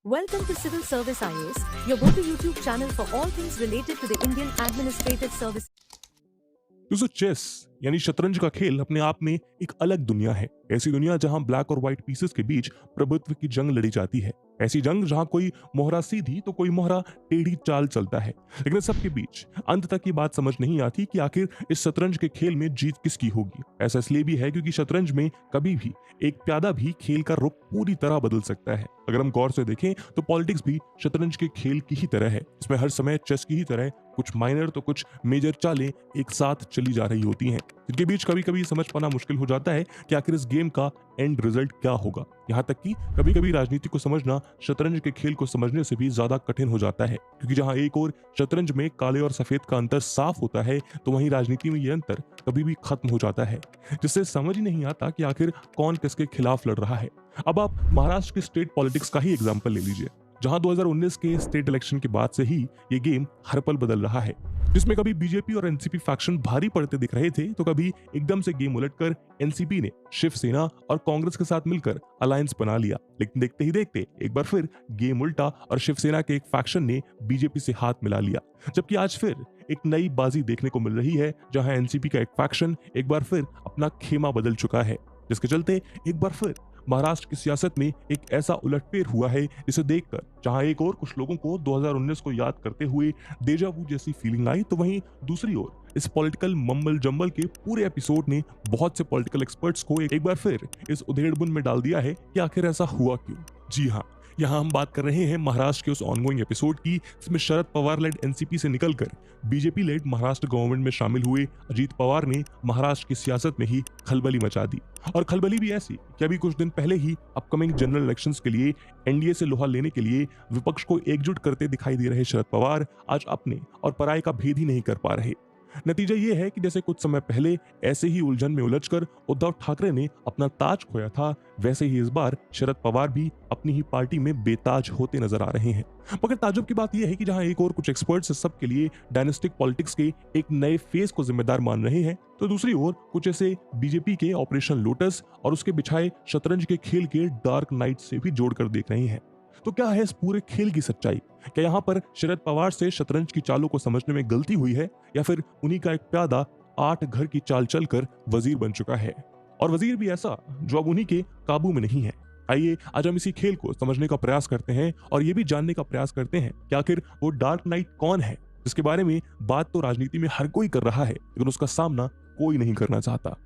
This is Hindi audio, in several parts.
Welcome to Civil Service IAS, your go-to YouTube channel for all things related to the Indian Administrative Service. दोस्तों चेस यानी शतरंज का खेल अपने आप में एक अलग दुनिया है। ऐसी दुनिया जहां ब्लैक और व्हाइट पीसेस के बीच प्रभुत्व की जंग लड़ी जाती है। ऐसी जंग जहां कोई मोहरा सीधी तो कोई मोहरा टेढ़ी चाल चलता है। लेकिन इस सब के बीच अंत तक ये बात समझ नहीं आती कि आखिर इस शतरंज के खेल में जीत किसकी होगी। ऐसा इसलिए भी है क्योंकि शतरंज में कभी भी एक प्यादा भी खेल का रुख पूरी तरह बदल सकता है। अगर हम गौर से देखें तो पॉलिटिक्स भी शतरंज के खेल की ही तरह है। इसमें हर समय चेस की ही तरह कुछ माइनर तो कुछ मेजर चालें एक साथ चली जा रही होती हैं, जिनके बीच कभी कभी समझ पाना मुश्किल हो जाता है कि आखिर इस गेम का एंड रिजल्ट क्या होगा। यहाँ तक कि कभी कभी राजनीति को समझना शतरंज के खेल को समझने से भी ज्यादा कठिन हो जाता है, क्योंकि जहाँ एक और शतरंज में काले और सफेद का अंतर साफ होता है तो वहीं राजनीति में ये अंतर कभी भी खत्म हो जाता है, जिससे समझ ही नहीं आता कि आखिर कौन किसके खिलाफ लड़ रहा है। अब आप महाराष्ट्र की स्टेट पॉलिटिक्स का ही एग्जाम्पल ले लीजिए, जहां 2019 के स्टेट इलेक्शन के बाद से ही ये गेम हर पल बदल रहा है, जिसमें कभी बीजेपी और एनसीपी फैक्शन भारी पड़ते दिख रहे थे तो कभी एकदम से गेम उलटकर एनसीपी ने शिवसेना और कांग्रेस के साथ मिलकर अलायंस बना लिया। लेकिन देखते ही देखते एक बार फिर गेम उल्टा और शिवसेना के एक फैक्शन ने बीजेपी से हाथ मिला लिया, जबकि आज फिर एक नई बाजी देखने को मिल रही है जहां एनसीपी का एक फैक्शन एक बार फिर अपना खेमा बदल चुका है, जिसके चलते एक बार फिर महाराष्ट्र की सियासत में एक ऐसा उलटफेर हुआ है जिसे देखकर जहां एक और कुछ लोगों को 2019 को याद करते हुए डेजा वू जैसी फीलिंग आई, तो वहीं दूसरी ओर इस पॉलिटिकल मम्बल जम्बल के पूरे एपिसोड ने बहुत से पॉलिटिकल एक्सपर्ट्स को एक बार फिर इस उधेड़बुन में डाल दिया है कि आखिर ऐसा हुआ क्यों। जी हाँ, यहाँ हम बात कर रहे हैं महाराष्ट्र के उस ऑनगोइंग एपिसोड की जिसमें शरद पवार लेड एनसीपी से निकलकर बीजेपी लेड महाराष्ट्र गवर्नमेंट में शामिल हुए अजीत पवार ने महाराष्ट्र की सियासत में ही खलबली मचा दी। और खलबली भी ऐसी कि अभी कुछ दिन पहले ही अपकमिंग जनरल इलेक्शंस के लिए एनडीए से लोहा लेने के लिए विपक्ष को एकजुट करते दिखाई दे रहे शरद पवार आज अपने और पराये का भेद ही नहीं कर पा रहे। नतीजा ये है कि जैसे कुछ समय पहले ऐसे ही उलझन में उलझकर उद्धव ठाकरे ने अपना ताज खोया था, वैसे ही इस बार शरद पवार भी अपनी ही पार्टी में बेताज होते नजर आ रहे हैं। मगर ताज्जुब की बात यह है कि जहां एक और कुछ एक्सपर्ट्स सब के लिए डायनेस्टिक पॉलिटिक्स के एक नए फेज को जिम्मेदार मान रहे हैं, तो दूसरी ओर कुछ ऐसे बीजेपी के ऑपरेशन लोटस और उसके बिछाए शतरंज के खेल के डार्क नाइट से भी जोड़कर देख रहे हैं। तो क्या है इस पूरे खेल की सच्चाई? क्या यहाँ पर शरद पवार से शतरंज की चालों को समझने में गलती हुई है, या फिर उन्हीं का एक प्यादा 8 घर की चाल चलकर वजीर बन चुका है, और वजीर भी ऐसा जो अब उन्हीं के काबू में नहीं है? आइए आज हम इसी खेल को समझने का प्रयास करते हैं और ये भी जानने का प्रयास करते हैं कि आखिर वो डार्क नाइट कौन है, जिसके बारे में बात तो राजनीति में हर कोई कर रहा है लेकिन उसका सामना कोई नहीं करना चाहता।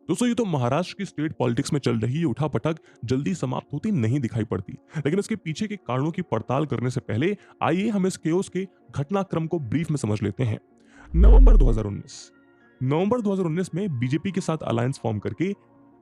दोस्तों ये तो महाराष्ट्र की स्टेट पॉलिटिक्स में चल रही उठापटक जल्दी समाप्त होती नहीं दिखाई पड़ती, लेकिन इसके पीछे के कारणों की पड़ताल करने से पहले आइए हम इस केओस के घटनाक्रम को ब्रीफ में समझ लेते हैं। नवंबर 2019 में बीजेपी के साथ अलायंस फॉर्म करके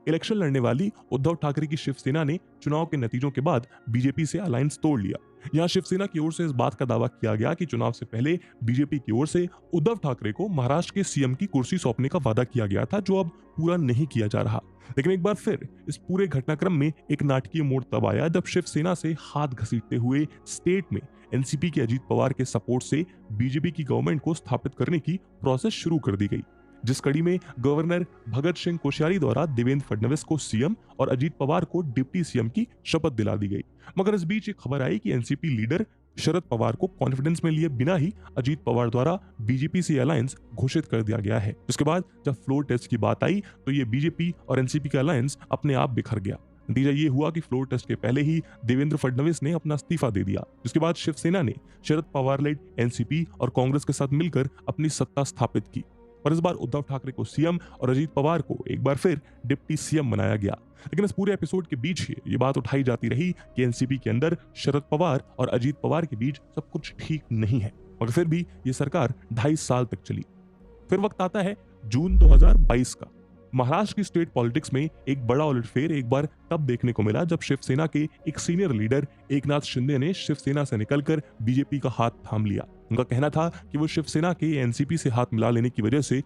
इलेक्शन लड़ने वाली उद्धव ठाकरे की शिवसेना ने चुनाव के नतीजों के बाद बीजेपी से अलायंस तोड़ लिया। यहाँ शिवसेना की ओर से इस बात का दावा किया गया कि चुनाव से पहले बीजेपी की ओर से उद्धव ठाकरे को महाराष्ट्र के सीएम की कुर्सी सौंपने का वादा किया गया था, जो अब पूरा नहीं किया जा रहा। लेकिन एक बार फिर इस पूरे घटनाक्रम में एक नाटकीय मोड़ तब आया जब शिवसेना से हाथ घसीटते हुए स्टेट में एनसीपी के अजीत पवार के सपोर्ट से बीजेपी की गवर्नमेंट को स्थापित करने की प्रोसेस शुरू कर दी गई, जिस कड़ी में गवर्नर भगत सिंह कोश्यारी द्वारा देवेंद्र फडणवीस को सीएम और अजीत पवार को डिप्टी सीएम की शपथ दिला दी गई। मगर इस बीच एक खबर आई कि एनसीपी लीडर शरद पवार को कॉन्फिडेंस में लिए बिना ही अजीत पवार द्वारा बीजेपी से अलायंस घोषित कर दिया गया है। उसके बाद जब फ्लोर टेस्ट की बात आई तो ये बीजेपी और एनसीपी का अलायंस अपने आप बिखर गया। नतीजा ये हुआ कि फ्लोर टेस्ट के पहले ही देवेंद्र फडणवीस ने अपना इस्तीफा दे दिया, जिसके बाद शिवसेना ने शरद पवार लेड एनसीपी और कांग्रेस के साथ मिलकर अपनी सत्ता स्थापित की। पर इस बार उद्धव ठाकरे को सीएम और अजीत पवार को एक बार फिर डिप्टी सीएम बनाया गया। लेकिन इस पूरे एपिसोड के बीच ही ये बात उठाई जाती रही कि एनसीपी के अंदर शरद पवार और अजीत पवार के बीच सब कुछ ठीक नहीं है, मगर फिर भी ये सरकार 2.5 साल तक चली। फिर वक्त आता है जून 2022 का। महाराष्ट्र की स्टेट पॉलिटिक्स में एक बड़ा उलटफेर एक बार तब देखने को मिला जब शिवसेना के एक सीनियर लीडर एकनाथ शिंदे ने शिवसेना से निकलकर बीजेपी का हाथ थाम लिया। उनका कहना था कि वो शिवसेना के एनसीपी से हाथ मिला लेने की वजह से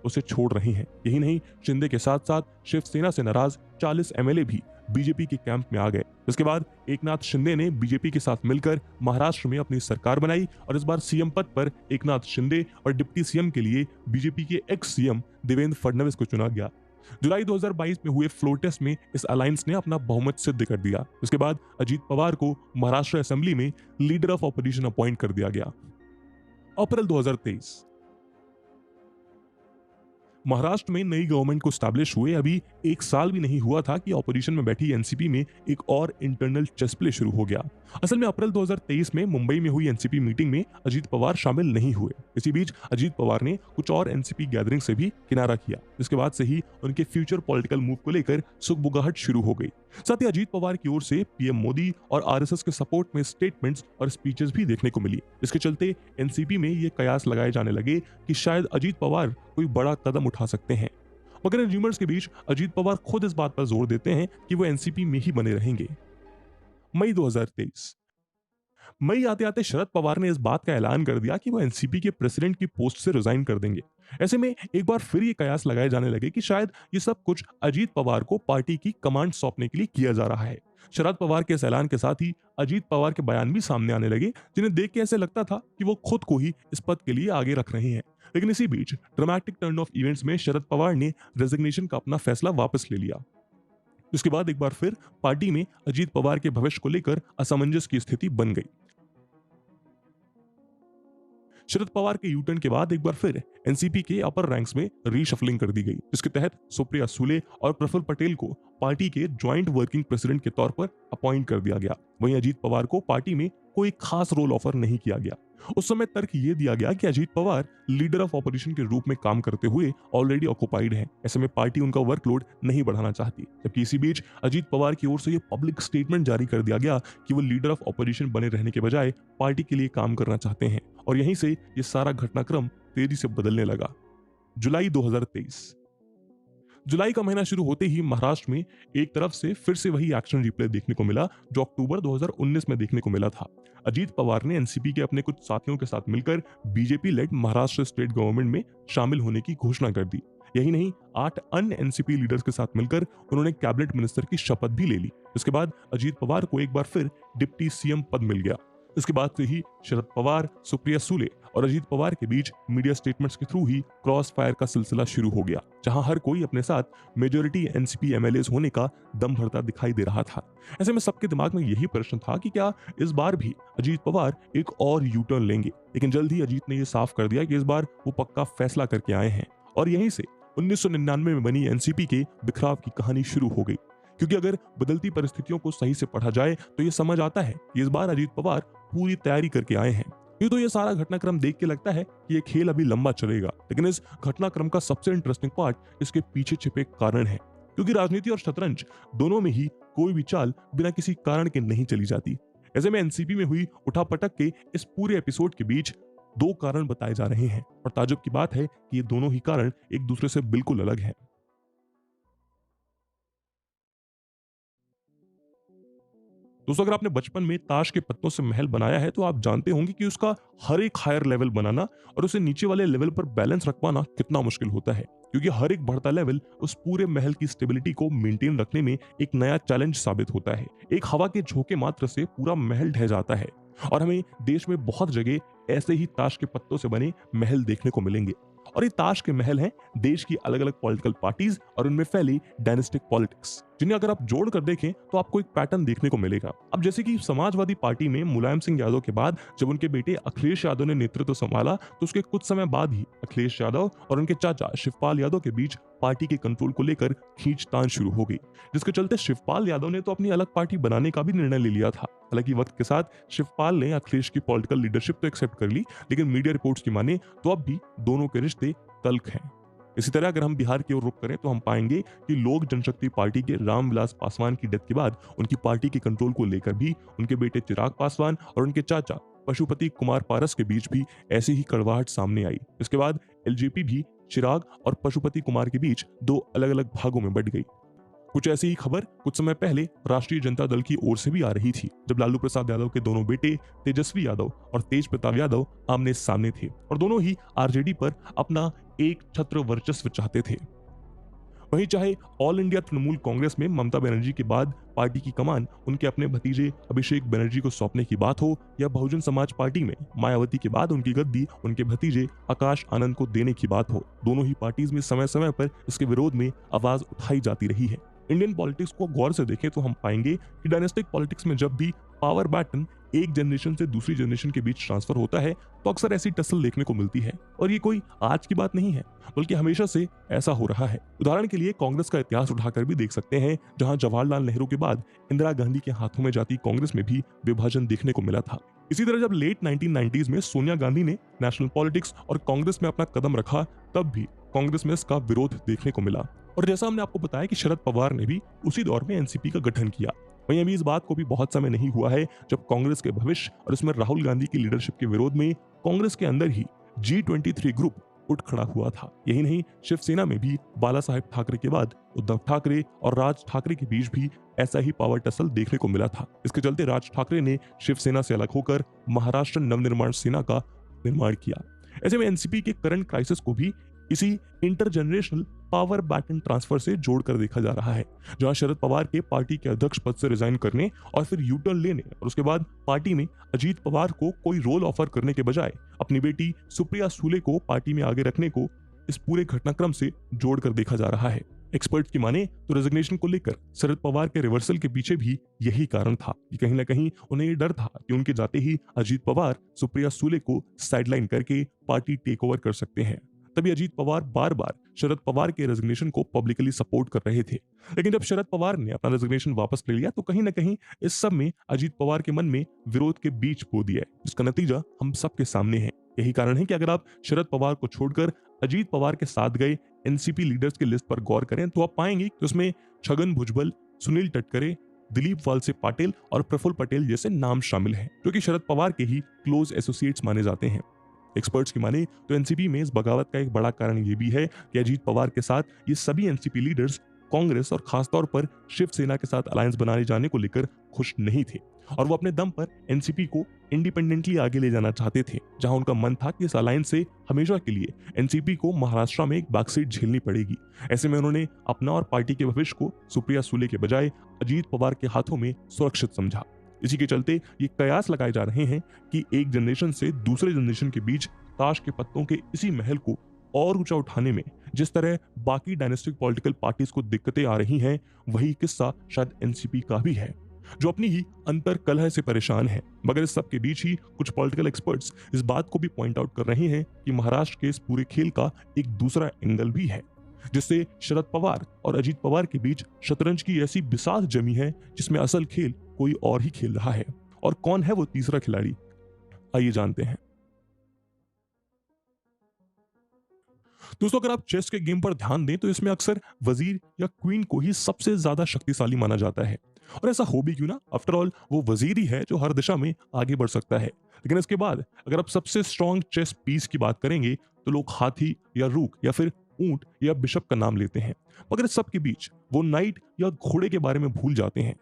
उसे छोड़ रहे हैं। यही नहीं, शिंदे के साथ साथ शिवसेना से नाराज 40 एमएलए भी बीजेपी के कैंप में आ गए। इसके बाद एकनाथ शिंदे ने बीजेपी के साथ मिलकर महाराष्ट्र में अपनी सरकार बनाई और इस बार सीएम पद पर एकनाथ शिंदे और डिप्टी सीएम के लिए बीजेपी के एक्स सीएम देवेंद्र फडणवीस को चुना गया। जुलाई 2022 में हुए फ्लोर टेस्ट में इस अलायंस ने अपना बहुमत सिद्ध कर दिया। इसके बाद अजीत पवार को महाराष्ट्र असेंबली में लीडर ऑफ ऑपोजिशन अपॉइंट कर दिया गया। अप्रैल 2023 महाराष्ट्र में नई गवर्नमेंट को स्टैब्लिश हुए अभी 1 साल भी नहीं हुआ था कि ऑपोजिशन में बैठी एनसीपी में एक और इंटरनल चेस प्ले शुरू हो गया। असल में अप्रैल 2023 में मुंबई में हुई एनसीपी मीटिंग में अजीत पवार शामिल नहीं हुए। इसी बीच अजीत पवार ने कुछ और एनसीपी गैदरिंग से भी किनारा किया, जिसके बाद से ही उनके फ्यूचर पॉलिटिकल मूव को लेकर सुगबुगाहट शुरू हो गई। साथ ही अजीत पवार की ओर से पीएम मोदी और आरएसएस के सपोर्ट में स्टेटमेंट्स और स्पीचेस भी देखने को मिली। इसके चलते एनसीपी में ये कयास लगाए जाने लगे कि शायद अजीत पवार कोई बड़ा कदम उठा सकते हैं। मगर इन रूमर्स के बीच अजीत पवार खुद इस बात पर जोर देते हैं कि वो एनसीपी में ही बने रहेंगे। मई 2023 मई आते आते शरद पवार ने इस बात का ऐलान कर दिया कि वो एनसीपी के प्रेसिडेंट की पोस्ट से रिजाइन कर देंगे। ऐसे में एक बार फिर ये कयास लगाए जाने लगे कि शायद ये सब कुछ अजीत पवार को पार्टी की कमांड सौंपने के लिए किया जा रहा है। शरद पवार के इस ऐलान के साथ ही अजीत पवार के बयान भी सामने आने लगे, जिन्हें देख के ऐसे लगता था कि वो खुद को ही इस पद के लिए आगे रख रहे हैं। लेकिन इसी बीच ड्रामेटिक टर्न ऑफ इवेंट्स में शरद पवार ने रेजिग्नेशन का अपना फैसला वापस ले लिया। इसके बाद एक बार फिर पार्टी में अजीत पवार के भविष्य को लेकर असमंजस की स्थिति बन गई। शरद पवार के यूटर्न के बाद एक बार फिर एनसीपी के अपर रैंक्स में रीशफलिंग कर दी गई, जिसके तहत सुप्रिया सुले और प्रफुल्ल पटेल को पार्टी के ज्वाइंट वर्किंग प्रेसिडेंट के तौर पर अपॉइंट कर दिया गया। वहीं अजीत पवार को पार्टी में कोई खास रोल ऑफर नहीं किया गया। उस समय तर्क ये दिया गया कि Ajit Pawar leader of opposition के रूप में काम करते हुए ऑलरेडी ऑक्युपाइड हैं, ऐसे में पार्टी उनका वर्कलोड नहीं बढ़ाना चाहती। जबकि इसी बीच अजीत पवार की ओर से ये पब्लिक स्टेटमेंट जारी कर दिया गया कि वो लीडर ऑफ ऑपोजिशन बने रहने के बजाय पार्टी के लिए काम करना चाहते हैं, और यहीं से ये सारा घटनाक्रम तेजी से बदलने लगा। जुलाई 2023 जुलाई का महीना शुरू होते ही महाराष्ट्र में एक तरफ से फिर से वही एक्शन रिप्ले देखने को मिला जो अक्टूबर 2019 में देखने को मिला था। अजीत पवार ने एनसीपी के अपने कुछ साथियों के साथ मिलकर BJP lead Maharashtra state government में शामिल होने की घोषणा कर दी। यही नहीं, 8 अन्य एनसीपी लीडर्स के साथ मिलकर उन्होंने कैबिनेट मिनिस्टर की शपथ भी ले ली। इसके बाद अजीत पवार को एक बार फिर डिप्टी सीएम पद मिल गया। इसके बाद से ही शरद पवार, सुप्रिया सुले और अजीत पवार के बीच मीडिया स्टेटमेंट्स के थ्रू ही क्रॉस फायर का सिलसिला शुरू हो गया, जहां हर कोई अपने साथ मेजॉरिटी एनसीपी एमएलएस होने का दम भरता दिखाई दे रहा था। ऐसे में सबके दिमाग में यही प्रश्न था कि क्या इस बार भी अजीत पवार एक और यू टर्न लेंगे। लेकिन जल्द ही अजीत ने यह साफ कर दिया कि इस बार वो पक्का फैसला करके आए हैं, और यहीं से 1999 में बनी एनसीपी के बिखराव की कहानी शुरू हो गई। क्योंकि अगर बदलती परिस्थितियों को सही से पढ़ा जाए तो ये समझ आता है कि इस बार अजीत पवार पूरी तैयारी करके आए हैं। यूं तो ये सारा घटनाक्रम देख के लगता है कि ये खेल अभी लंबा चलेगा, लेकिन इस घटनाक्रम का सबसे इंटरेस्टिंग पार्ट इसके पीछे छिपे कारण है। क्योंकि राजनीति और शतरंज दोनों में ही कोई भी चाल बिना किसी कारण के नहीं चली जाती। ऐसे में एनसीपी में हुई उठापटक के इस पूरे एपिसोड के बीच 2 कारण बताए जा रहे हैं, और ताज्जुब की बात है कि ये दोनों ही कारण एक दूसरे से बिल्कुल अलग हैं। दोस्तों, अगर आपने बचपन में ताश के पत्तों से महल बनाया है तो आप जानते होंगे कि उसका हर एक हायर लेवल बनाना और उसे नीचे वाले लेवल पर बैलेंस रख पाना कितना मुश्किल होता है, क्योंकि हर एक बढ़ता लेवल उस पूरे महल की स्टेबिलिटी को मेंटेन रखने में एक नया चैलेंज साबित होता है। एक हवा के झोंके मात्र से पूरा महल ढह जाता है, और हमें देश में बहुत जगह ऐसे ही ताश के पत्तों से बने महल देखने को मिलेंगे। और ये ताश के महल हैं देश की अलग अलग पॉलिटिकल पार्टीज और उनमें फैली डायनेस्टिक पॉलिटिक्स, जिन्हें अगर आप जोड़ कर देखें तो आपको एक पैटर्न देखने को मिलेगा। अब जैसे कि समाजवादी पार्टी में मुलायम सिंह यादव के बाद जब उनके बेटे अखिलेश यादव ने नेतृत्व संभाला तो उसके कुछ समय बाद ही अखिलेश यादव और उनके चाचा शिवपाल यादव के बीच पार्टी के कंट्रोल को लेकर खींचतान शुरू हो गई, जिसके चलते शिवपाल यादव ने तो अपनी अलग पार्टी बनाने का भी निर्णय ले लिया था। हालांकि वक्त के साथ शिवपाल ने अखिलेश की पॉलिटिकल लीडरशिप तो एक्सेप्ट कर ली, लेकिन मीडिया रिपोर्ट्स की माने तो अब भी दोनों के रिश्ते तल्ख हैं। इसी तरह अगर हम बिहार की ओर रुख करें तो हम पाएंगे कि लोक जनशक्ति पार्टी के रामविलास पासवान की डेथ के बाद उनकी पार्टी के कंट्रोल को लेकर भी उनके बेटे चिराग पासवान और उनके चाचा पशुपति कुमार पारस के बीच भी ऐसी ही कड़वाहट सामने आई। इसके बाद एलजेपी भी चिराग और पशुपति कुमार के बीच 2 अलग अलग भागों में बंट गई। कुछ ऐसी ही खबर कुछ समय पहले राष्ट्रीय जनता दल की ओर से भी आ रही थी, जब लालू प्रसाद यादव के दोनों बेटे तेजस्वी यादव और तेज प्रताप यादव आमने सामने थे और दोनों ही आरजेडी पर अपना एक छत्र वर्चस्व चाहते थे। वहीं चाहे ऑल इंडिया तृणमूल कांग्रेस में ममता बनर्जी के बाद पार्टी की कमान उनके अपने भतीजे अभिषेक बनर्जी को सौंपने की बात हो, या बहुजन समाज पार्टी में मायावती के बाद उनकी गद्दी उनके भतीजे आकाश आनंद को देने की बात हो, दोनों ही पार्टीज में समय समय पर इसके विरोध में आवाज उठाई जाती रही है। इंडियन पॉलिटिक्स को गौर से देखें तो हम पाएंगे कि डायनेस्टिक पॉलिटिक्स में जब भी पावर बैटन एक जनरेशन से दूसरी जनरेशन के बीच ट्रांसफर होता है तो अक्सर ऐसी टसल देखने को मिलती है, और ये कोई आज की बात नहीं है बल्कि हमेशा से ऐसा हो रहा है। उदाहरण के लिए कांग्रेस का इतिहास उठाकर भी देख सकते हैं, जहां जवाहरलाल नेहरू के बाद इंदिरा गांधी के हाथों में जाती कांग्रेस में भी विभाजन देखने को मिला था। इसी तरह जब लेट 1990s में सोनिया गांधी ने नेशनल पॉलिटिक्स और कांग्रेस में अपना कदम रखा, तब भी कांग्रेस में इसका विरोध देखने को मिला। और जैसा हमने आपको बताया कि शरद पवार ने भी उसी दौर में एनसीपी का गठन किया। वहीं अभी इस बात को भी बहुत समय नहीं हुआ है जब कांग्रेस के भविष्य और इसमें राहुल गांधी की लीडरशिप के विरोध में कांग्रेस के अंदर ही G23 ग्रुप उठ खड़ा हुआ था। यही नहीं, शिवसेना में भी बाला साहेब ठाकरे के बाद उद्धव ठाकरे और राज ठाकरे के बीच भी ऐसा ही पावर टसल देखने को मिला था। इसके चलते राज ठाकरे ने शिवसेना से अलग होकर महाराष्ट्र नवनिर्माण सेना का निर्माण किया। ऐसे में एनसीपी के करंट क्राइसिस को भी इसी इंटरजेनरेशनल पावर बैटन ट्रांसफर से जोड़कर देखा जा रहा है, जहां शरद पवार के पार्टी के अध्यक्ष पद से रिजाइन करने और फिर यू टर्न लेने और उसके बाद पार्टी में अजीत पवार को कोई रोल ऑफर करने के बजाय अपनी बेटी सुप्रिया सूले को पार्टी में आगे रखने को इस पूरे घटनाक्रम से जोड़कर देखा जा रहा है। एक्सपर्ट्स की माने तो रेजिग्नेशन को लेकर शरद पवार के रिवर्सल के पीछे भी यही कारण था कि कहीं ना कहीं उन्हें ये डर था कि उनके जाते ही अजीत पवार सुप्रिया सूले को साइडलाइन करके पार्टी टेक ओवर कर सकते हैं। तभी अजीत पवार बार बार शरद पवार के रेजिग्नेशन को पब्लिकली सपोर्ट कर रहे थे, लेकिन जब शरद पवार ने अपना रेजिग्नेशन वापस ले लिया तो कहीं ना कहीं इस सब में अजीत पवार के मन में विरोध के बीज बो दिया, जिसका नतीजा हम सबके सामने है। यही कारण है कि अगर आप शरद पवार को छोड़कर अजीत पवार के साथ गए एनसीपी लीडर्स की लिस्ट पर गौर करें तो आप पाएंगे कि उसमें छगन भुजबल, सुनील तटकरे, दिलीप वालसे पाटिल और प्रफुल्ल पटेल जैसे नाम शामिल हैं, जो कि शरद पवार के ही क्लोज एसोसिएट्स माने जाते हैं। एक्सपर्ट्स की माने तो एनसीपी में इस बगावत का एक बड़ा कारण ये भी है कि अजीत पवार के साथ ये सभी एनसीपी लीडर्स कांग्रेस और खासतौर पर शिवसेना के साथ अलायंस बनाने जाने को लेकर खुश नहीं थे, और वो अपने दम पर एनसीपी को इंडिपेंडेंटली आगे ले जाना चाहते थे, जहां उनका मन था कि इस अलायंस से हमेशा के लिए एनसीपी को महाराष्ट्र में एक बैकसीट झेलनी पड़ेगी। ऐसे में उन्होंने अपना और पार्टी के भविष्य को सुप्रिया सूले के बजाय अजीत पवार के हाथों में सुरक्षित समझा। इसी के चलते ये कयास लगाए जा रहे हैं कि एक जनरेशन से दूसरे जनरेशन के बीच ताश के पत्तों के इसी महल को और ऊंचा उठाने में जिस तरह बाकी डायनेस्टिक पॉलिटिकल पार्टीज को दिक्कतें आ रही हैं, वही किस्सा शायद एनसीपी का भी है, जो अपनी ही अंतर कलह से परेशान है। मगर इस सब के बीच ही कुछ पॉलिटिकल एक्सपर्ट्स इस बात को भी पॉइंट आउट कर रहे हैं कि महाराष्ट्र के इस पूरे खेल का एक दूसरा एंगल भी है, जिससे शरद पवार और अजीत पवार के बीच शतरंज की ऐसी बिसात जमी है जिसमें असल खेल कोई और ही खेल रहा है। और कौन है वो तीसरा खिलाड़ी, आइए जानते हैं। दोस्तों, अगर आप चेस के गेम पर ध्यान दें तो इसमें अक्सर वजीर या क्वीन को ही सबसे ज्यादा शक्तिशाली माना जाता है, और ऐसा हो भी क्यों ना, आफ्टर ऑल वो वजीर ही है जो हर दिशा में आगे बढ़ सकता है। लेकिन इसके बाद अगर आप सबसे स्ट्रॉन्ग चेस पीस की बात करेंगे तो लोग हाथी या रूक या फिर ऊंट या बिशप का नाम लेते हैं, मगर इस सब के बीच वो नाइट या घोड़े के बारे में भूल जाते हैं,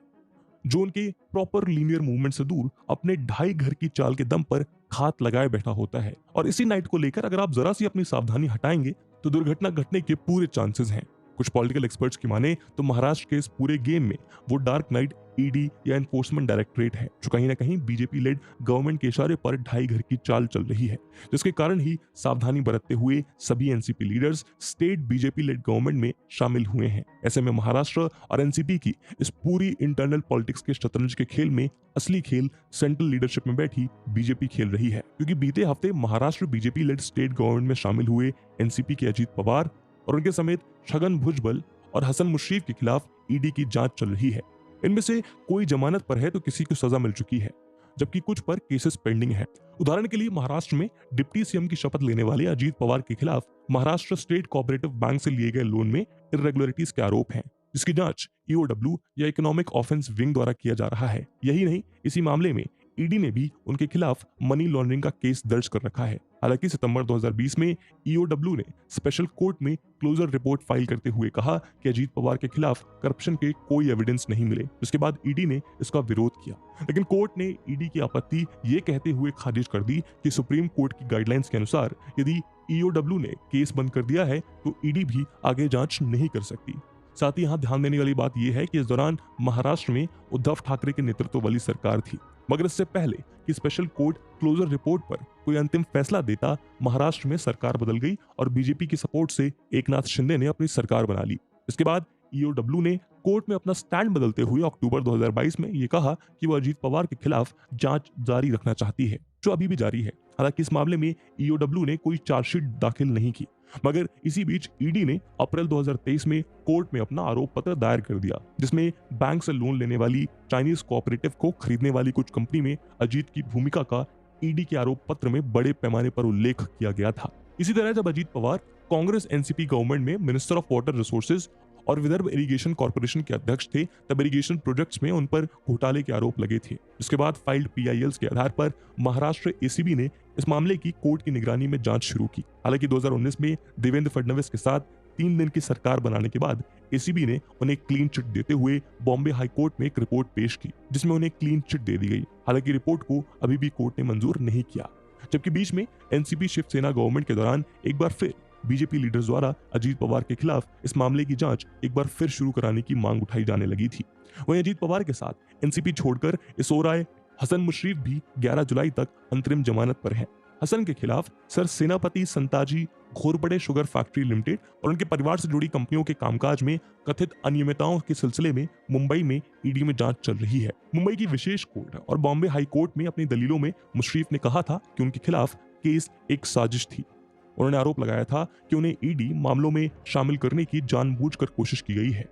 जो उनके प्रॉपर लीनियर मूवमेंट से दूर अपने ढाई घर की चाल के दम पर घात लगाए बैठा होता है। और इसी नाइट को लेकर अगर आप जरा सी अपनी सावधानी हटाएंगे तो दुर्घटना घटने के पूरे चांसेस हैं। कुछ पॉलिटिकल एक्सपर्ट्स की माने तो महाराष्ट्र के इस पूरे गेम में वो डार्क नाइट ईडी या एनफोर्समेंट डायरेक्टरेट है, जो कहीं ना कहीं बीजेपी लेड गवर्नमेंट के इशारे पर ढाई घर की चाल चल रही है, जिसके कारण ही सावधानी बरतते हुए सभी NCP leaders state BJP lead government में शामिल हुए हैं। ऐसे में महाराष्ट्र और एनसीपी की इस पूरी इंटरनल पॉलिटिक्स के शतरंज के खेल में असली खेल सेंट्रल लीडरशिप में बैठी बीजेपी खेल रही है, क्योंकि बीते हफ्ते Maharashtra BJP lead state government में शामिल हुए एनसीपी के अजीत पवार और उनके समेत छगन भुजबल और हसन मुश्रीफ के खिलाफ ईडी की जांच चल रही है। इनमें से कोई जमानत पर है तो किसी को सजा मिल चुकी है, जबकि कुछ पर केसेस पेंडिंग है। उदाहरण के लिए महाराष्ट्र में डिप्टी सीएम की शपथ लेने वाले अजीत पवार के खिलाफ महाराष्ट्र स्टेट कोऑपरेटिव बैंक से लिए गए लोन में इरेगुलरिटीज के आरोप हैं, जिसकी जांच ईओडब्ल्यू या इकोनॉमिक ऑफेंस विंग द्वारा किया जा रहा है। यही नहीं, इसी मामले में ईडी ने भी उनके खिलाफ मनी लॉन्ड्रिंग का केस दर्ज कर रखा है। हालांकि सितंबर 2020 में ईओडब्ल्यू ने स्पेशल कोर्ट में क्लोजर रिपोर्ट फाइल करते हुए कहा कि अजीत पवार के खिलाफ करप्शन के कोई एविडेंस नहीं मिले। इसके बाद ईडी ने इसका विरोध किया, लेकिन कोर्ट ने ईडी की आपत्ति ये कहते हुए खारिज कर दी कि सुप्रीम कोर्ट की गाइडलाइंस के अनुसार यदि ईओडब्ल्यू ने केस बंद कर दिया है तो ईडी भी आगे जांच नहीं कर सकती। साथ ही यहाँ ध्यान देने वाली बात यह है कि इस दौरान महाराष्ट्र में उद्धव ठाकरे के नेतृत्व वाली सरकार थी, मगर इससे पहले कि स्पेशल कोर्ट क्लोजर रिपोर्ट पर कोई अंतिम फैसला देता, महाराष्ट्र में सरकार बदल गई और बीजेपी की सपोर्ट से एकनाथ शिंदे ने अपनी सरकार बना ली। इसके बाद ईओडब्ल्यू ने कोर्ट में अपना स्टैंड बदलते हुए अक्टूबर 2022 में यह कहा कि वो अजीत पवार के खिलाफ जांच जारी रखना चाहती है, जो अभी भी जारी है। हालांकि इस मामले में ईओडब्ल्यू ने कोई चार्जशीट दाखिल नहीं की, मगर इसी बीच ईडी ने अप्रैल 2023 में कोर्ट में अपना आरोप पत्र दायर कर दिया, जिसमें बैंक से लोन लेने वाली चाइनीज कोऑपरेटिव को खरीदने वाली कुछ कंपनी में अजीत की भूमिका का ईडी के आरोप पत्र में बड़े पैमाने पर उल्लेख किया गया था। इसी तरह जब अजीत पवार कांग्रेस एनसीपी गवर्नमेंट में मिनिस्टर ऑफ वाटर रिसोर्सेज और विदर्भ इरिगेशन कॉर्पोरेशन के अध्यक्ष थे, तब इरिगेशन प्रोजेक्ट्स में उन पर घोटाले के आरोप लगे थे। इसके बाद फाइल्ड पीआईएल्स के आधार पर महाराष्ट्र एसीबी ने इस मामले की कोर्ट की निगरानी में जांच शुरू की। हालांकि 2019 में देवेंद्र फडणवीस के साथ 3 दिन की सरकार बनाने के बाद एसीबी ने उन्हें क्लीन चिट देते हुए बॉम्बे हाई कोर्ट में एक रिपोर्ट पेश की, जिसमें उन्हें क्लीन चिट दे दी गई। हालांकि रिपोर्ट को अभी भी कोर्ट ने मंजूर नहीं किया, जबकि बीच में एनसीपी शिवसेना गवर्नमेंट के दौरान एक बार फिर बीजेपी लीडर्स द्वारा अजीत पवार के खिलाफ इस मामले की जांच एक बार फिर शुरू कराने की मांग उठाई जाने लगी थी। वहीं अजीत पवार के साथ एनसीपी छोड़कर इस ओर आए हसन मुशर्रफ भी 11 जुलाई तक अंतरिम जमानत पर हैं। हसन के खिलाफ सर सेनापति Santaji Ghorpade sugar factory limited और उनके परिवार से जुड़ी कंपनियों के कामकाज में कथित अनियमितताओं के सिलसिले में मुंबई में ईडी में जांच चल रही है। मुंबई की विशेष कोर्ट और बॉम्बे हाई कोर्ट में अपनी दलीलों में मुशर्रफ ने कहा था कि उनके खिलाफ केस एक साजिश थी। उन्होंने आरोप लगाया था कि उन्हें ईडी मामलों में शामिल करने की जानबूझकर कोशिश की गई है।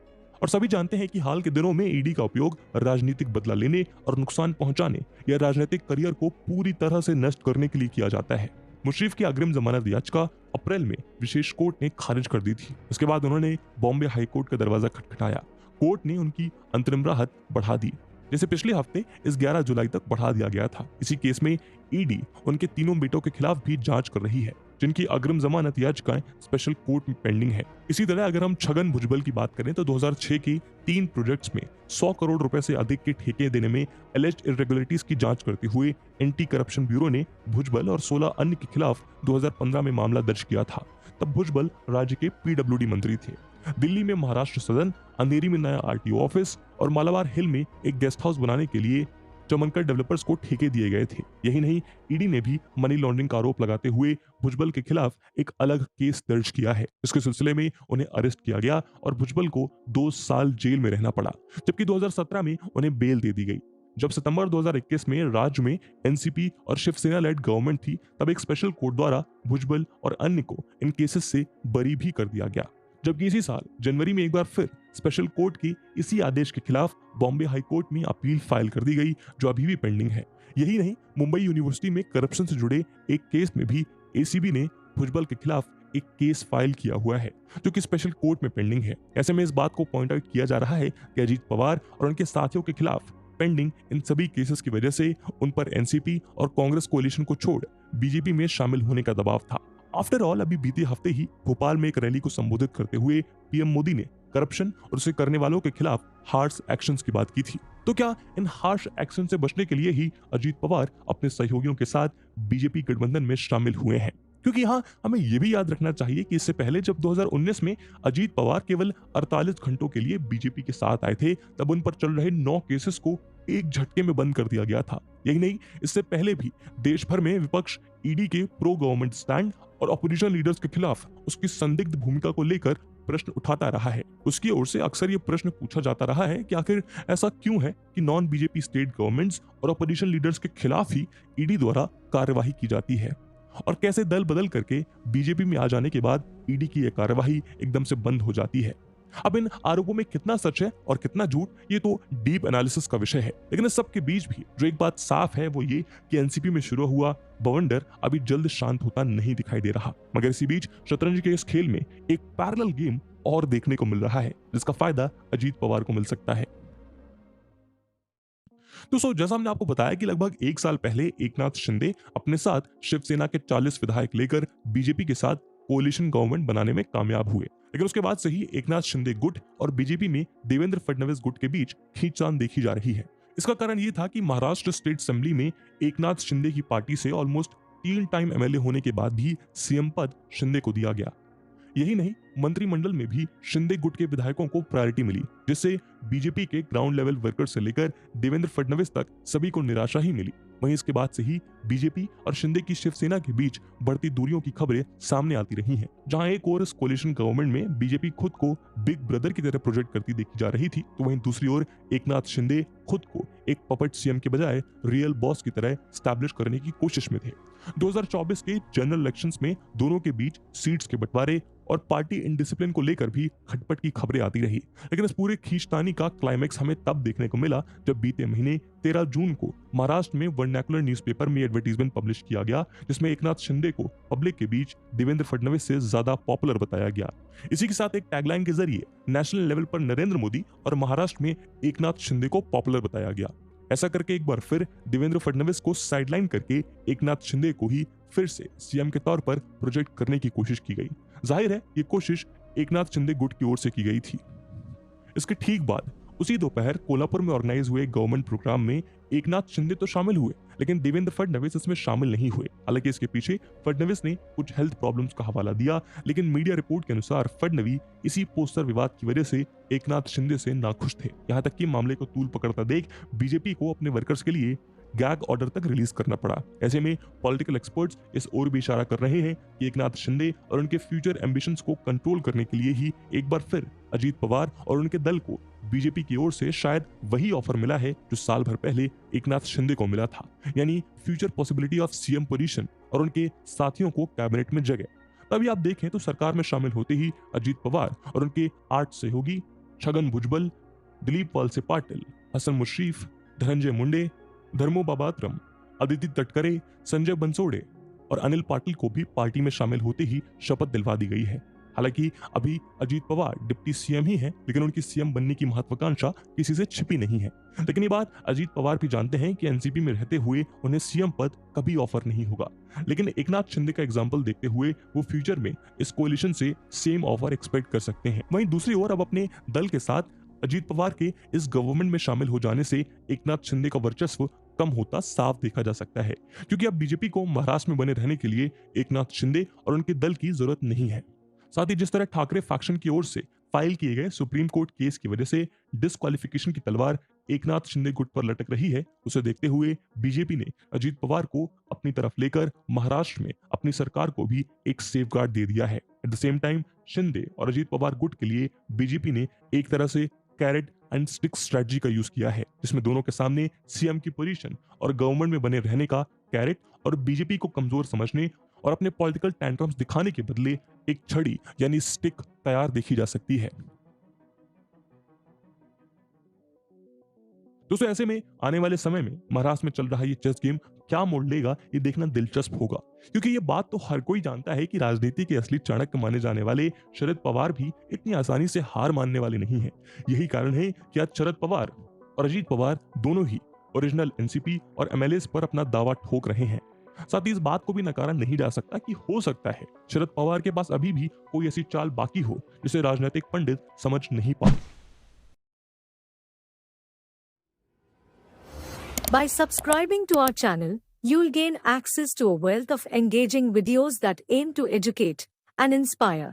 और सभी जानते हैं कि हाल के दिनों में ईडी का उपयोग राजनीतिक बदला लेने और नुकसान पहुंचाने या राजनीतिक करियर को पूरी तरह से नष्ट करने के लिए किया जाता है। मुशर्रफ की अग्रिम जमानत याचिका अप्रैल में विशेष कोर्ट ने खारिज कर दी थी। इसके बाद उन्होंने बॉम्बे हाई कोर्ट का दरवाजा खटखटाया। कोर्ट ने उनकी अंतरिम राहत बढ़ा दी, जिसे पिछले हफ्ते इस 11 जुलाई तक बढ़ा दिया गया था। इसी केस में ईडी उनके तीनों बेटों के खिलाफ भी जांच कर रही है, जिनकी अग्रिम जमानत याचिकाएं स्पेशल कोर्ट में पेंडिंग है। इसी तरह अगर हम छगन भुजबल की बात करें तो 2006 की 3 प्रोजेक्ट्स में 100 करोड़ रुपए से अधिक के ठेके देने में एलिज्ड इरेगुलरिटीज की जांच करते हुए एंटी करप्शन ब्यूरो ने भुजबल और 16 अन्य के खिलाफ 2015 में मामला दर्ज किया था। तब भुजबल राज्य के पीडब्ल्यूडी मंत्री थे। दिल्ली में महाराष्ट्र सदन, अंधेरी में नया आरटीओ ऑफिस और मालाबार हिल में एक गेस्ट हाउस बनाने के लिए चमनकर डेवलपर्स को ठेके दिए गए थे। यही नहीं, ईडी ने भी मनी लॉन्ड्रिंग का आरोप लगाते हुए भुजबल के खिलाफ एक अलग केस दर्ज किया है। इसके सिलसिले में उन्हें अरेस्ट किया गया और भुजबल को 2 साल जेल में रहना पड़ा, जबकि 2017 में उन्हें बेल दे दी गई। जब सितंबर 2021 में राज्य में एनसीपी और शिवसेना लेड गवर्नमेंट थी, तब एक स्पेशल कोर्ट द्वारा भुजबल और अन्य को इन केसेस से बरी भी कर दिया गया। जबकि इसी साल जनवरी में एक बार फिर स्पेशल कोर्ट के इसी आदेश के खिलाफ बॉम्बे हाई कोर्ट में अपील फाइल कर दी गई, जो अभी भी पेंडिंग है। यही नहीं, मुंबई यूनिवर्सिटी में करप्शन से जुड़े एक केस में भी एसीबी ने भुजबल के खिलाफ एक केस फाइल किया हुआ है, जो कि स्पेशल कोर्ट में पेंडिंग है। ऐसे में इस बात को पॉइंट आउट किया जा रहा है कि अजीत पवार और उनके साथियों के खिलाफ पेंडिंग इन सभी केसेस की वजह से उन पर एनसीपी और कांग्रेस कोalition को छोड़ बीजेपी में शामिल होने का दबाव था। आफ्टर ऑल, अभी बीते हफ्ते ही भोपाल में एक रैली को संबोधित करते हुए पीएम मोदी ने करप्शन और उसे करने वालों के खिलाफ हार्श एक्शंस की बात की थी। तो क्या इन हार्श एक्शन से बचने के लिए ही अजीत पवार अपने सहयोगियों के साथ बीजेपी गठबंधन में शामिल हुए हैं? क्योंकि यहाँ हमें यह भी याद रखना चाहिए कि इससे पहले जब 2019 में अजीत पवार केवल 48 घंटों के लिए बीजेपी के साथ आए थे, तब उन पर चल रहे 9 केसेस को एक झटके में बंद कर दिया गया था। यही नहीं, इससे पहले भी देश भर में विपक्ष ईडी के प्रो गवर्नमेंट स्टैंड और अपोजिशन लीडर्स के खिलाफ उसकी संदिग्ध भूमिका को लेकर प्रश्न उठाता रहा है। उसकी ओर से अक्सर ये प्रश्न पूछा जाता रहा है कि आखिर ऐसा क्यों है कि नॉन बीजेपी स्टेट गवर्नमेंट्स और अपोजिशन लीडर्स के खिलाफ ही ईडी द्वारा कार्यवाही की जाती है, और कैसे दल बदल करके बीजेपी में आ जाने के बाद ईडी की यह कार्यवाही एकदम से बंद हो जाती है। अब इन आरोपों में कितना सच है और कितना झूठ, ये तो डीप एनालिसिस का विषय है। लेकिन इस सब के बीच भी जो एक बात साफ है वो ये कि एनसीपी में शुरू हुआ बवंडर अभी जल्द शांत होता नहीं दिखाई दे रहा। मगर इसी बीच शतरंज के इस खेल में एक पैरेलल गेम और देखने को मिल रहा है, जिसका फायदा अजीत पवार को मिल सकता है। दोस्तों, जैसा हमने आपको बताया कि लगभग 1 साल पहले एकनाथ शिंदे अपने साथ शिवसेना के 40 विधायक लेकर बीजेपी के साथ कोalition गवर्नमेंट बनाने में कामयाब हुए। लेकिन उसके बाद से ही एकनाथ शिंदे गुट और बीजेपी में देवेंद्र फडणवीस गुट के बीच खींचतान देखी जा रही है। इसका कारण ये था कि महाराष्ट्र स्टेट असेंबली में एकनाथ शिंदे की पार्टी से ऑलमोस्ट 3 टाइम एमएलए होने के बाद भी सीएम पद शिंदे को दिया गया। यही नहीं, मंत्रिमंडल में भी शिंदे गुट के विधायकों को प्रायोरिटी मिली, जिससे बीजेपी के ग्राउंड लेवल वर्कर से लेकर देवेंद्र फडणवीस तक सभी को निराशा ही मिली। वहीं इसके बाद से ही बीजेपी और शिंदे की शिवसेना के बीच बढ़ती दूरियों की खबरें सामने आती रही हैं। जहां एक और इस कोलिशन गवर्नमेंट में बीजेपी खुद को बिग ब्रदर की तरह प्रोजेक्ट करती देखी जा रही थी, तो वहीं दूसरी ओर एकनाथ शिंदे खुद को एक पपेट सीएम के बजाय रियल बॉस की तरह स्टैब्लिश करने की कोशिश में थे। 2024 के जनरल इलेक्शंस में दोनों के बीच सीट्स के बंटवारे और पार्टी इंडिसिप्लिन को लेकर भी खटपट की खबरें आती रही, लेकिन इस पूरे खींचतानी का क्लाइमैक्स हमें तब देखने को मिला जब बीते महीने 13 जून को महाराष्ट्र में वर्नाकुलर न्यूज़पेपर में एडवर्टीजमेंट पब्लिश किया गया, जिसमें एकनाथ शिंदे को पब्लिक के बीच देवेंद्र फडणवीस से ज्यादा पॉपुलर बताया गया। इसी के साथ एक टैगलाइन के जरिए नेशनल लेवल पर नरेंद्र मोदी और महाराष्ट्र में एकनाथ शिंदे को पॉपुलर बताया गया। ऐसा करके एक बार फिर देवेंद्र फडणवीस को साइडलाइन करके एकनाथ शिंदे को ही फिर से सीएम के तौर पर प्रोजेक्ट करने की कोशिश की गई। जाहिर है ये कोशिश एकनाथ शिंदे गुट की ओर से की गई थी। इसके ठीक बाद उसी दोपहर कोल्हापुर में ऑर्गेनाइज हुए गवर्नमेंट प्रोग्राम में एकनाथ शिंदे तो शामिल हुए, लेकिन देवेंद्र फडणवीस इसमें शामिल नहीं हुए। हालांकि इसके पीछे फडणवीस ने कुछ हेल्थ प्रॉब्लम्स का हवाला दिया, लेकिन मीडिया रिपोर्ट के अनुसार फडणवीस इसी पोस्टर विवाद की वजह से एकनाथ शिंदे से नाखुश थे। यहाँ तक कि मामले को तूल पकड़ता देख बीजेपी को अपने वर्कर्स के लिए गैग ऑर्डर तक रिलीज करना पड़ा। ऐसे में पॉलिटिकल एक्सपर्ट्स इस ओर भी इशारा कर रहे हैं कि एकनाथ शिंदे और उनके फ्यूचर एम्बिशंस को कंट्रोल करने के लिए ही एक बार फिर अजीत पवार और उनके दल को बीजेपी की ओर से शायद वही ऑफर मिला है जो साल भर पहले एकनाथ शिंदे को मिला था, यानी future possibility of CM position और उनके साथियों को कैबिनेट में जगह। तभी आप देखें तो सरकार में शामिल होते ही अजीत पवार और उनके 8 सहयोगी छगन भुजबल, दिलीप वलसे पाटिल, हसन मुश्रीफ, धनंजय मुंडे, धर्मो बाबात्रम, अदिति तटकरे, संजय बंसोड़े और अनिल पाटिल को भी पार्टी में शामिल होते ही शपथ दिलवा दी गई है। हालांकि अभी अजीत पवार डिप्टी सीएम ही हैं, लेकिन उनकी सीएम बनने की महत्वाकांक्षा किसी से छिपी नहीं है। लेकिन ये बात अजीत पवार भी जानते हैं कि एनसीपी में रहते हुए उन्हें सीएम पद कभी ऑफर नहीं होगा। लेकिन एकनाथ शिंदे का एग्जाम्पल देखते हुए वो फ्यूचर में इस कोalition से सेम ऑफर एक्सपेक्ट कर सकते हैं। वहीं दूसरी ओर अब अपने दल के साथ अजीत पवार के इस गवर्नमेंट में शामिल हो जाने से एकनाथ शिंदे का वर्चस्व कम होता साफ देखा जा सकता है, क्योंकि अब बीजेपी को महाराष्ट्र में बने रहने के लिए एकनाथ शिंदे और उनके दल की जरूरत नहीं है। साथ ही जिस तरह ठाकरे फैक्शन की ओर से फाइल किए गए सुप्रीम कोर्ट केस की वजह से डिस्क्वालिफिकेशन की तलवार एकनाथ शिंदे गुट पर लटक रही है, उसे देखते हुए बीजेपी ने अजीत पवार को अपनी तरफ लेकर महाराष्ट्र में अपनी सरकार को भी एक सेफगार्ड दे दिया है। At the same time Shinde और अजीत पवार गुट के लिए बीजेपी ने एक तरह से कैरेट एंड स्टिक स्ट्रेटजी का यूज किया है, जिसमें दोनों के सामने सीएम की पोजीशन और गवर्नमेंट में बने रहने का कैरेट और बीजेपी को कमजोर समझने और अपने पॉलिटिकल टैंट्रम्स दिखाने के बदले एक छड़ी यानी स्टिक तैयार देखी जा सकती है। दोस्तों ऐसे में आने वाले समय में महाराष्ट्र में चल रहा ये चेस गेम क्या मोड़ लेगा ये देखना दिलचस्प होगा, क्योंकि ये बात तो हर कोई जानता है कि राजनीति के असली चाणक्य माने जाने वाले शरद पवार भी इतनी आसानी से हार मानने वाले नहीं हैं। यही कारण है कि आज शरद पवार और अजीत पवार दोनों ही ओरिजिनल एनसीपी और एमएलए पर अपना दावा ठोक रहे हैं। साथ ही इस बात को भी नकारा नहीं जा सकता कि हो सकता है शरद पवार के पास अभी भी कोई ऐसी चाल बाकी हो जिसे राजनीतिक पंडित समझ नहीं पाते। By subscribing to our channel, you'll gain access to a wealth of engaging videos that aim to educate and inspire.